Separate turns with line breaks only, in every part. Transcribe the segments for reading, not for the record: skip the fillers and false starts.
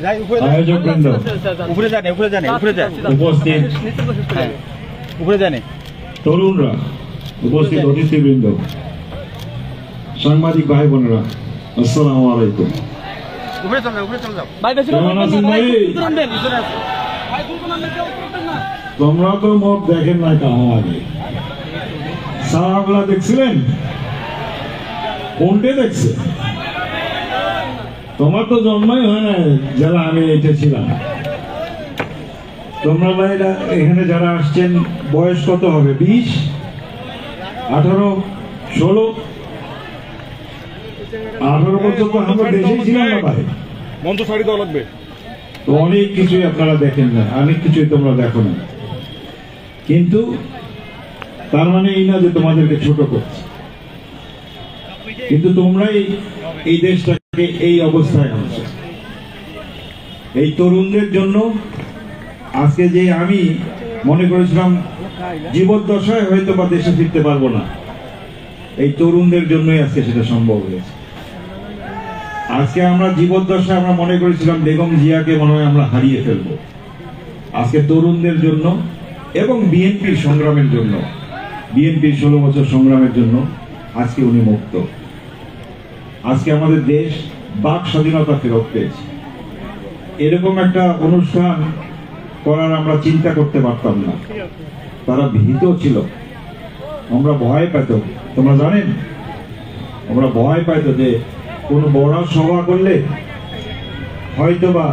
আয়োজকবৃন্দ, উপস্থিত তরুণরা, উপস্থিত অতিথিবৃন্দ, সাংবাদিক ভাই বোনেরা, আসসালামু আলাইকুম। তোমরা তো মুখ দেখেন না কাহা আগে সারাগুলা দেখছিলেন, কোনটে দেখছে? তোমার তো জন্মই হয় না যারা আমি এটা ছিলাম। তোমরা ভাইরা এখানে যারা আসছেন বয়স কত হবে? 20, 18, 16, 18 বছর তো আমরা দেশেই ছিলাম না ভাই। মন তো শাড়ি দেওয়া লাগবে। তো অনেক কিছুই আপনারা দেখেন না, অনেক কিছুই তোমরা দেখো না, কিন্তু তার মানে এই না যে তোমাদেরকে ছোট করছে। কিন্তু তোমরাই এই দেশটাকে এই অবস্থায় আনছো। এই তরুণদের জন্য আজকে যে আমি মনে করেছিলাম জীবদ্দশায় হয়তো বা দেশে ফিরতে পারবো না, এই তরুণদের জন্যই আজকে সেটা সম্ভব হয়েছে। আজকে আমরা জীবদ্দশায় আমরা মনে করেছিলাম বেগম জিয়াকে মনে হয় আমরা হারিয়ে ফেলবো। আজকে তরুণদের জন্য এবং বিএনপির সংগ্রামের জন্য, বিএনপির 16 বছর সংগ্রামের জন্য আজকে উনি মুক্ত। আজকে আমাদের দেশ বাক স্বাধীনতা ফেরত পেয়েছে। এরকম একটা অনুষ্ঠান করার আমরা চিন্তা করতে পারতাম না। তারা ভীত ছিল, আমরা ভয় পেত। তোমরা জানেন, আমরা ভয় পাইতো যে কোন বড় সভা করলে হয়তোবা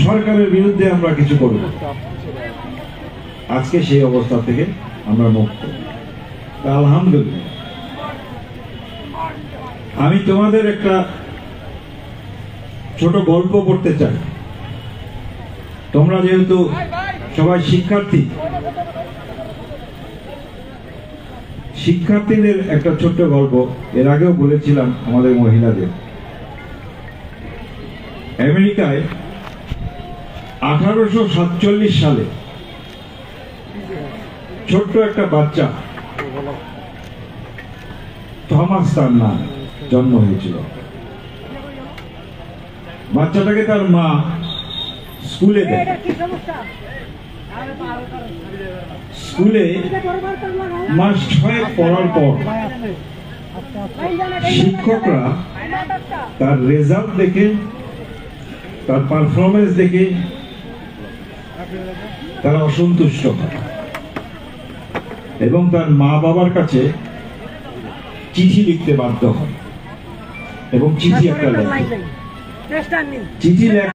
সরকারের বিরুদ্ধে আমরা কিছু করব। আজকে সেই অবস্থা থেকে আমরা মুক্ত, আলহামদুলিল্লাহ। আমি তোমাদের একটা ছোট গল্প পড়তে চাই। তোমরা যেহেতু সবাই শিক্ষার্থী, শিক্ষার্থীদের একটা ছোট্ট গল্প এর আগেও বলেছিলাম আমাদের মহিলাদের। আমেরিকায় 1847 সালে ছোট্ট একটা বাচ্চা, থমাস তার নাম, জন্ম হয়েছিল। বাচ্চাটাকে তার মা স্কুলে দেয়। স্কুলে মাস 6 পড়ার পর শিক্ষকরা তার রেজাল্ট দেখে, তার পারফরমেন্স দেখে তারা অসন্তুষ্ট হয় এবং তার মা বাবার কাছে চিঠি লিখতে বাধ্য হয় এবং চিঠি একটা লেখে। চিঠি